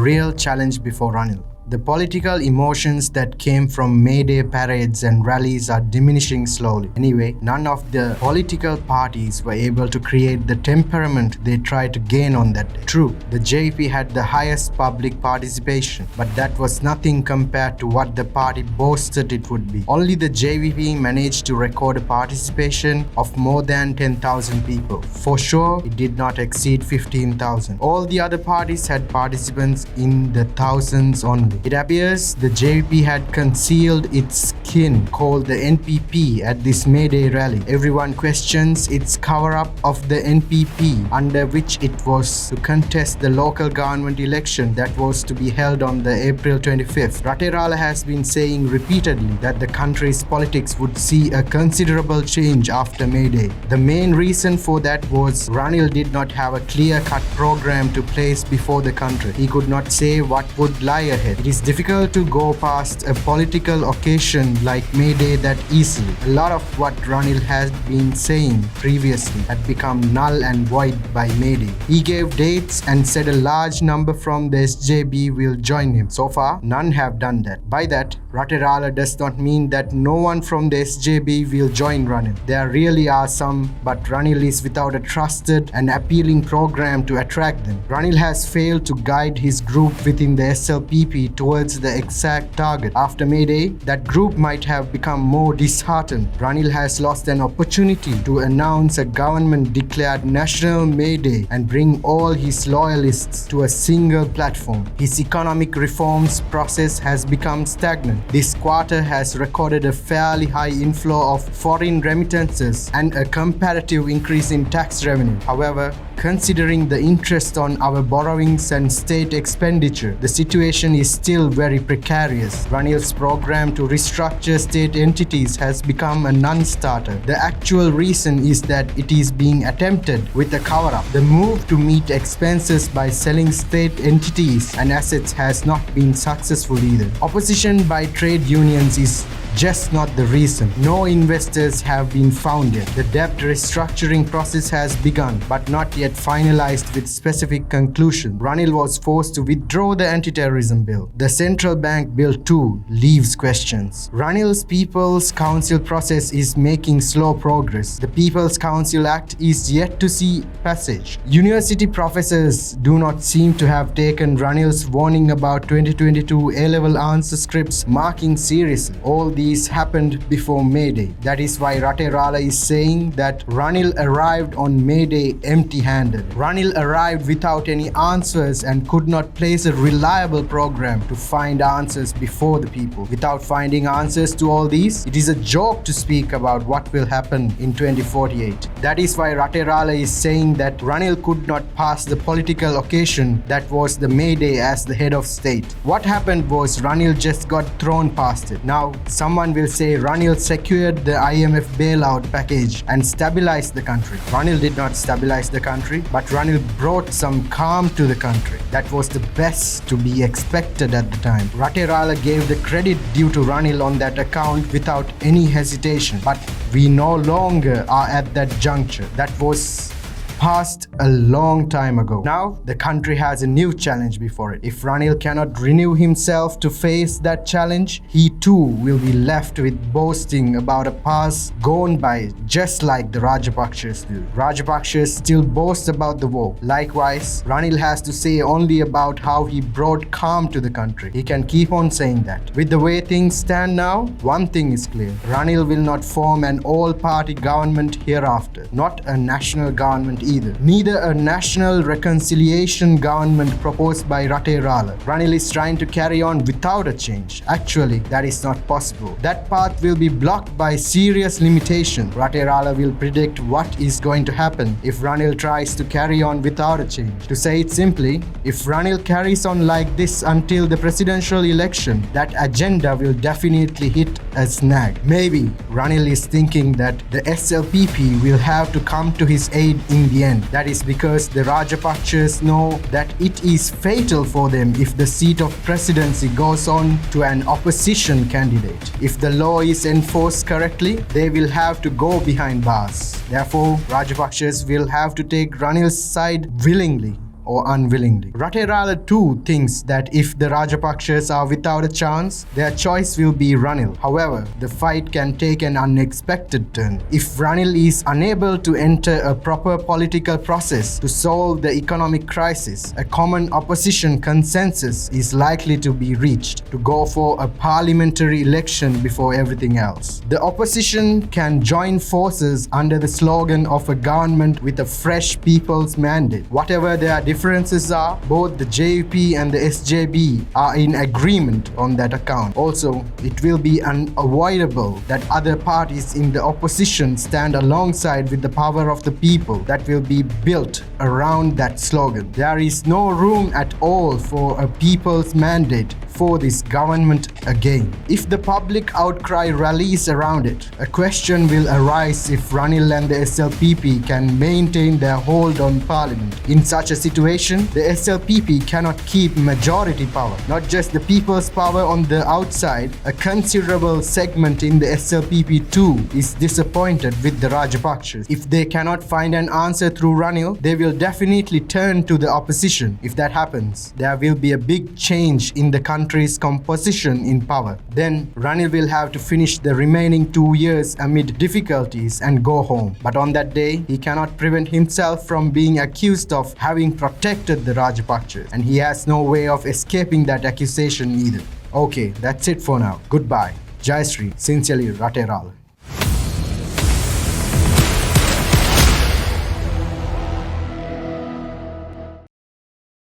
real challenge before Ranil. The political emotions that came from May Day parades and rallies are diminishing slowly. Anyway, none of the political parties were able to create the temperament they tried to gain on that day. True, the JVP had the highest public participation, but that was nothing compared to what the party boasted it would be. Only the JVP managed to record a participation of more than 10,000 people. For sure, it did not exceed 15,000. All the other parties had participants in the thousands only. It appears the JVP had concealed its skin, called the NPP, at this May Day rally. Everyone questions its cover-up of the NPP, under which it was to contest the local government election that was to be held on the April 25th. Raterala has been saying repeatedly that the country's politics would see a considerable change after May Day. The main reason for that was Ranil did not have a clear-cut program to place before the country. He could not say what would lie ahead. It is difficult to go past a political occasion like May Day that easily. A lot of what Ranil had been saying previously had become null and void by May Day. He gave dates and said a large number from the SJB will join him. So far, none have done that. By that, Raterala does not mean that no one from the SJB will join Ranil. There really are some, but Ranil is without a trusted and appealing program to attract them. Ranil has failed to guide his group within the SLPP towards the exact target. After May Day, that group might have become more disheartened. Ranil has lost an opportunity to announce a government-declared National May Day and bring all his loyalists to a single platform. His economic reforms process has become stagnant. This quarter has recorded a fairly high inflow of foreign remittances and a comparative increase in tax revenue. However, considering the interest on our borrowings and state expenditure, the situation is still very precarious. Ranil's program to restructure state entities has become a non-starter. The actual reason is that it is being attempted with a cover-up. The move to meet expenses by selling state entities and assets has not been successful either. Opposition by trade unions is just not the reason. No investors have been found yet. The debt restructuring process has begun, but not yet finalized with specific conclusion. Ranil was forced to withdraw the anti-terrorism bill. The central bank bill too leaves questions. Ranil's People's Council process is making slow progress. The People's Council Act is yet to see passage. University professors do not seem to have taken Ranil's warning about 2022 A-level answer scripts marking seriously. All these happened before May Day. That is why Raterala is saying that Ranil arrived on May Day empty-handed. Ranil arrived without any answers and could not place a reliable program to find answers before the people. Without finding answers to all these, it is a joke to speak about what will happen in 2048. That is why Raterala is saying that Ranil could not pass the political occasion that was the May Day as the head of state. What happened was Ranil just got thrown past it. Now, someone will say Ranil secured the IMF bailout package and stabilized the country. Ranil did not stabilize the country, but Ranil brought some calm to the country. That was the best to be expected at the time. Raterala gave the credit due to Ranil on that account without any hesitation. But we no longer are at that juncture. That was passed a long time ago. Now, the country has a new challenge before it. If Ranil cannot renew himself to face that challenge, he too will be left with boasting about a past gone by, just like the Rajapakshas do. Rajapakshas still boast about the war. Likewise, Ranil has to say only about how he brought calm to the country. He can keep on saying that. With the way things stand now, one thing is clear. Ranil will not form an all-party government hereafter. Not a national government either. Neither a national reconciliation government proposed by Raterala. Ranil is trying to carry on without a change. Actually, that is not possible. That path will be blocked by serious limitation. Raterala will predict what is going to happen if Ranil tries to carry on without a change. To say it simply, if Ranil carries on like this until the presidential election, that agenda will definitely hit a snag. Maybe Ranil is thinking that the SLPP will have to come to his aid in the end. That is because the Rajapakshas know that it is fatal for them if the seat of presidency goes on to an opposition candidate. If the law is enforced correctly, they will have to go behind bars. Therefore, Rajapakshas will have to take Ranil's side willingly. or unwillingly. Raterala too thinks that if the Rajapakshas are without a chance, their choice will be Ranil. However, the fight can take an unexpected turn. If Ranil is unable to enter a proper political process to solve the economic crisis, a common opposition consensus is likely to be reached to go for a parliamentary election before everything else. The opposition can join forces under the slogan of a government with a fresh people's mandate. Whatever their differences are, both the JUP and the SJB are in agreement on that account. Also, it will be unavoidable that other parties in the opposition stand alongside with the power of the people that will be built around that slogan. There is no room at all for a people's mandate for this government again. If the public outcry rallies around it, a question will arise if Ranil and the SLPP can maintain their hold on parliament. In such a situation, the SLPP cannot keep majority power. Not just the people's power on the outside, a considerable segment in the SLPP too is disappointed with the Rajapakshas. If they cannot find an answer through Ranil, they will definitely turn to the opposition. If that happens, there will be a big change in the country's composition in power. Then Ranil will have to finish the remaining 2 years amid difficulties and go home. But on that day, he cannot prevent himself from being accused of having protected the Rajapakshas, and he has no way of escaping that accusation either. Okay, that's it for now. Goodbye. Jai Sri. Sincerely, Raterala.